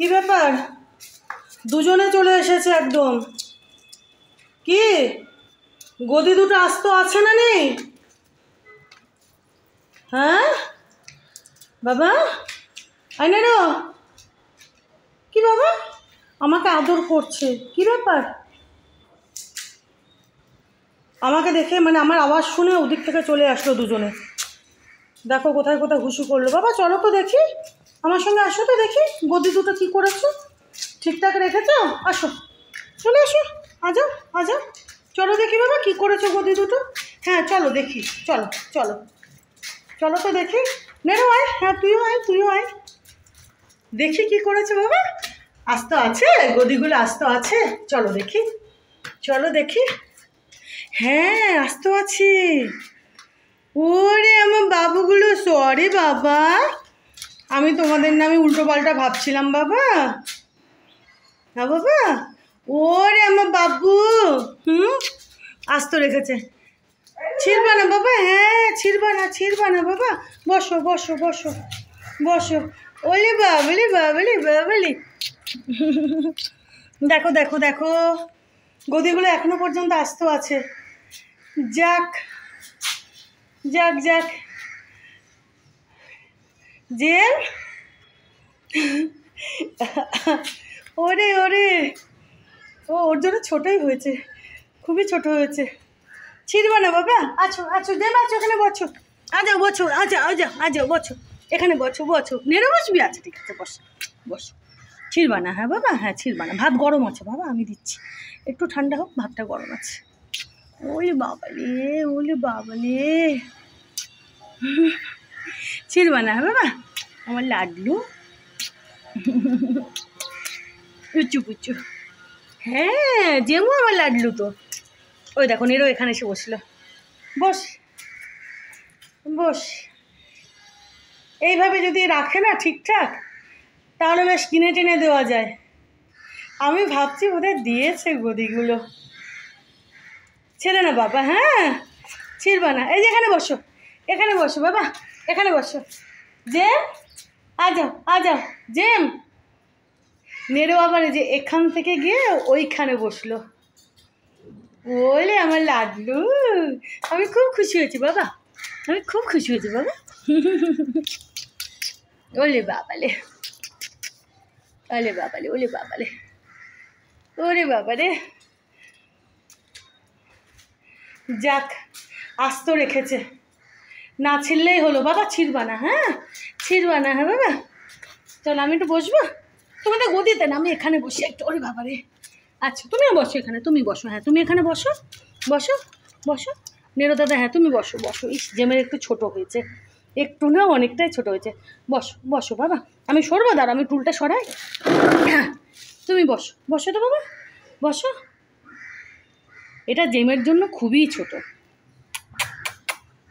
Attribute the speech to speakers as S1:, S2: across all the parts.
S1: কি ব্যাপার, দুজনে চলে এসেছে একদম। কি গদি দুটো আস্ত আছে না নেই? হ্যাঁ বাবা, আইনারো কি বাবা আমাকে আদর করছে, কি ব্যাপার? আমাকে দেখে মানে আমার আওয়াজ শুনে ওদিক থেকে চলে আসলো দুজনে। দেখো কোথায় কোথায় ঘুষু করলো। বাবা চলো তো দেখি, আমার সঙ্গে আসো তো দেখি গদি দুটো কি করেছো, ঠিকঠাক রেখেছো? আসো, চলে আসো, আজাও আজাও, চলো দেখি বাবা কি করেছো গদি দুটো। হ্যাঁ চলো দেখি, চলো চলো চলো তো দেখি। নেরো আয়, হ্যাঁ তুইও আয়, তুইও আয়, দেখি কি করেছে বাবা। আস্ত আছে গদিগুলো, আস্ত আছে, চলো দেখি, চলো দেখি। হ্যাঁ আস্ত আছে। ওরে আমার বাবুগুলো, সরি বাবা, আমি তোমাদের নামে উল্টো পাল্টা ভাবছিলাম বাবা। হ্যাঁ বাবা, ওরে আমার বাবু, আস্ত রেখেছে, ছিড়বা না বাবা, হ্যাঁ ছিড়বা না, ছিড়বা না বাবা, বসো বসো বসো বসো। ওলে বাবলি বাবলি বাবলি, দেখো দেখো দেখো গদিগুলো এখনো পর্যন্ত আস্ত আছে। যাক যাক যাক, জেম ওরে ওরে, ওর জন্য ছোটোই হয়েছে, খুবই ছোট হয়েছে। ছিড়বা না বাবা, আছো আছো জেম, আছো এখানে বসো, আজাও বসো, আজাও আজাও আজাও বসো, এখানে বসো বসো, নেড়ে বসবি, আচ্ছা ঠিক আছে বসো বসো। ছিড়বা না, হ্যাঁ বাবা, হ্যাঁ ছিড়বা না। ভাত গরম আছে বাবা, আমি দিচ্ছি, একটু ঠান্ডা হোক, ভাতটা গরম আছে। ওলে বাবালে, ওলে বাবালে, ছিড়বা না, হ্যাঁ বাবা, আমার লাডলু পুচু পুচু। হ্যাঁ যেমন আমার লাডলু তো। ওই দেখো নেরো এখানে এসে বসলো, বস বস। এইভাবে যদি রাখে না ঠিকঠাক, তাহলে বেশ কিনে টেনে দেওয়া যায়। আমি ভাবছি বোধহয় দিয়েছে গদিগুলো। ছেড়ে না বাবা, হ্যাঁ ছিড়বা না। এই যে এখানে বসো, এখানে বসো বাবা, এখানে বসো। জেম আজাও আজাও, জেম। নেড়ো আবার যে এখান থেকে গিয়ে ওইখানে বসলো। ওলে আমার লাডলু, আমি খুব খুশি হয়েছি বাবা, আমি খুব খুশি হয়েছি বাবা। ওলে বাবালে, ওলে বাবালে, ওলে বাবালে, ওরে বাবারে। যাক আস্ত রেখেছে, না ছিড়লেই হলো বাবা, ছিড়বা না, হ্যাঁ ছিড়বা না, হ্যাঁ বাবা। চলো আমি একটু বসবো, তুমি তো গদিতে না, আমি এখানে বসি একটু। ওরে বাবা রে, আচ্ছা তুমিও বসো এখানে, তুমি বসো, হ্যাঁ তুমি এখানে বসো বসো বসো। নেরো দাদা হ্যাঁ তুমি বসো বসো। ইস জেমের একটু ছোট হয়েছে, একটু না অনেকটাই ছোট হয়েছে। বসো বসো বাবা, আমি সরবো, দাঁড়া আমি টুলটা সরাই। হ্যাঁ তুমি বসো বসো তো বাবা, বসো। এটা জেমের জন্য খুবই ছোট।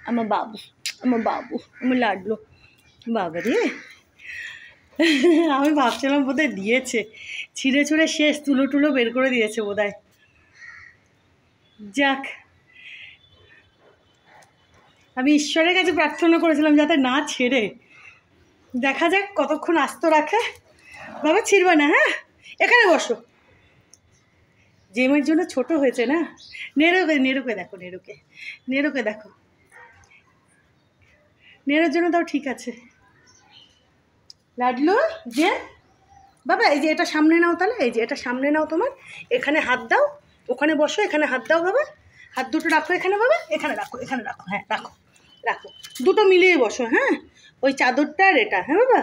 S1: আমার বাবু, আমার বাবু, আমার লাডলু বাবা রে। আমি ভাবছিলাম বোধহয় দিয়েছে, ছিঁড়ে ছুঁড়ে শেষ, তুলো টুলো বের করে দিয়েছে বোধহয়। যাক, আমি ঈশ্বরের কাছে প্রার্থনা করেছিলাম যাতে না ছেড়ে। দেখা যাক কতক্ষণ আস্ত রাখে। বাবা ছিড়বা না, হ্যাঁ এখানে বসো। জেমের জন্য ছোট হয়েছে না। নেড়োকে নেড়োকে দেখো, নেড়োকে নেড়োকে দেখো, নেড়োর জন্য তাও ঠিক আছে। লাডলু যে বাবা, এই যে এটা সামনে নাও তাহলে, এই যে এটা সামনে নাও তোমার, এখানে হাত দাও, ওখানে বসো, এখানে হাত দাও বাবা, হাত দুটো রাখো এখানে বাবা, এখানে রাখো, এখানে রাখো, হ্যাঁ রাখো রাখো, দুটো মিলিয়ে বসো, হ্যাঁ ওই চাদরটা আর এটা, হ্যাঁ বাবা।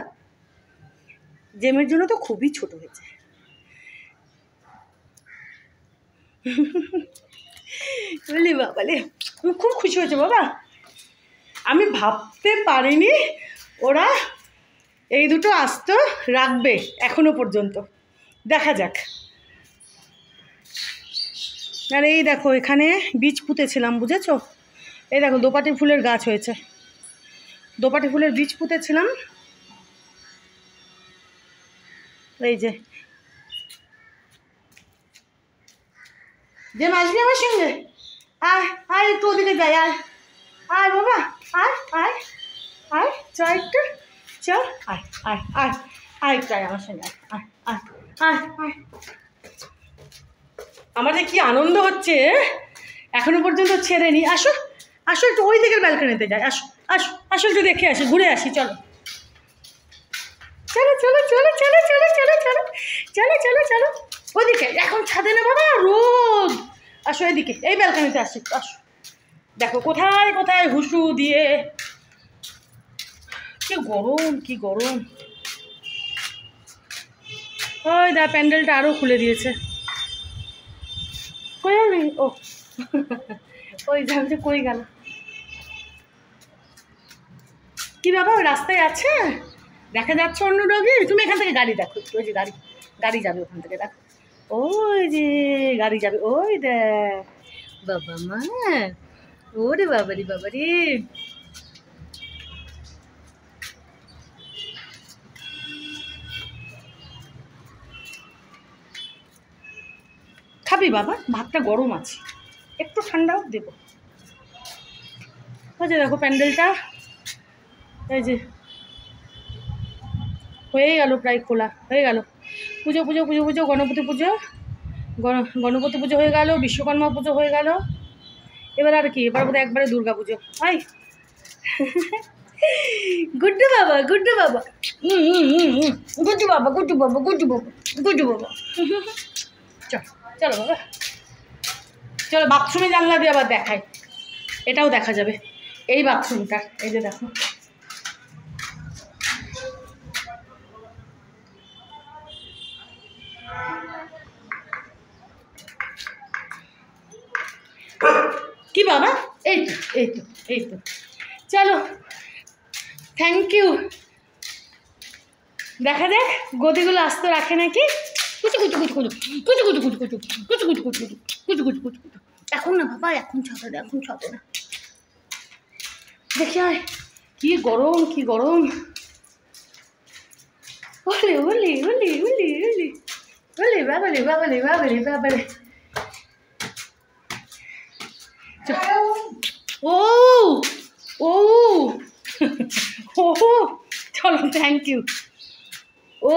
S1: জেমের জন্য তো খুবই ছোট হয়েছে। বলি বাবালে, আমি খুব খুশি হয়েছে বাবা, আমি ভাবতে পারিনি ওরা এই দুটো আস্ত রাখবে এখনো পর্যন্ত। দেখা যাক। আর এই দেখো এখানে বীজ পুঁতেছিলাম, বুঝেছো? এই দেখো দোপাটি ফুলের গাছ হয়েছে, দোপাটি ফুলের বীজ পুঁতেছিলাম। এই যে যে আসবি আমার সঙ্গে, আয় আয় একটু ওদিকে যাই, আয় আয় বাবা, আয় আয় আয়, চ একটু, চল আয় আয় আয় আয়, একটু আয় আমার সঙ্গে, আয়। আয় আয় আয় আয়। আমাদের কি আনন্দ হচ্ছে, এখনো পর্যন্ত ছেড়েনি। আসো আসো, একটু ওই দিকের ব্যালকনিতে যাই, আসো আসো আসো, একটু দেখে আসি, ঘুরে আসি, চলো চলো চলো চলো চলো চলো চলো চলো চলো চলো চলো ওইদিকে। এখন ছাদে না বাবা, রোদ। আসো এদিকে, এই ব্যালকনিতে আসি, আসো। দেখো কোথায় কোথায় হুসু দিয়ে, কি গরম কি গরম। ওই দা প্যান্ডেলটা আরও খুলে দিয়েছে। কই আমি, ও ওই যে কই গেল, কি বাবা ওই রাস্তায় আছে, দেখা যাচ্ছে অন্য ডগি। তুমি এখান থেকে গাড়ি দেখো, ওই যে গাড়ি, গাড়ি যাবে ওখান থেকে, দেখো ওই যে গাড়ি যাবে, ওই দেখ বাবা মা, ওরে বাবারি বাবারি। খাবি বাবা, ভাতটা গরম আছে, একটু ঠান্ডাও দেবো। ওই যে দেখো প্যান্ডেলটা, এই যে হয়ে গেল, প্রায় খোলা হয়ে গেল। পুজো পুজো পুজো পুজো, গণপতি পুজো, গণপতি পুজো হয়ে গেল, বিশ্বকর্মা পুজো হয়ে গেল। এবার আর কি, এবার বোধহয় একবারে দুর্গা পুজো। আই গুড্ডু বাবা, গুড্ডু বাবা, গুড্ডু বাবা, গুড্ডু বাবা, গুড্ডু বাবা, গুড্ডু বাবা। চলো চলো বাবা, চলো বাথরুমে জানলা দিয়ে আবার দেখাই, এটাও দেখা যাবে। এই বাথরুমটা, এই যে দেখো, কি বাবা, এই তো এই তো এই তো, চলো থ্যাংক ইউ। দেখা যাক গদিগুলো আস্ত রাখে নাকি। কুচু কুচু কুচু কুচু কুচু কুচু কুচু কুচু কুচু কুচু কুচু কুচু কুচু কুচু কুচু কুচু। এখন না বাবা, এখন ছাদে না, এখন ছাদে না। দেখি আয়, কি গরম কি গরম। ওলে ওলে ওলে ওলে ওলে ওলে, বাবালে বাবালে বাবালে বাবালে। ও ও ও, চলো থ্যাংক ইউ। ও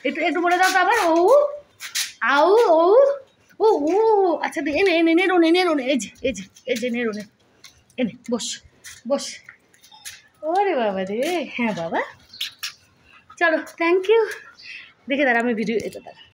S1: একটু একটু বলে দাও তো আবার, ও আউ ও ও ও, আচ্ছা এনে এনে নেরোনে নেরোনে, এই যে এই যে এই যে নেরোনে, এনে বস বস। ওরে বাবা রে, হ্যাঁ বাবা, চলো থ্যাংক ইউ। দেখে দাঁড়া আমি ভিডিও, এটা দাঁড়া।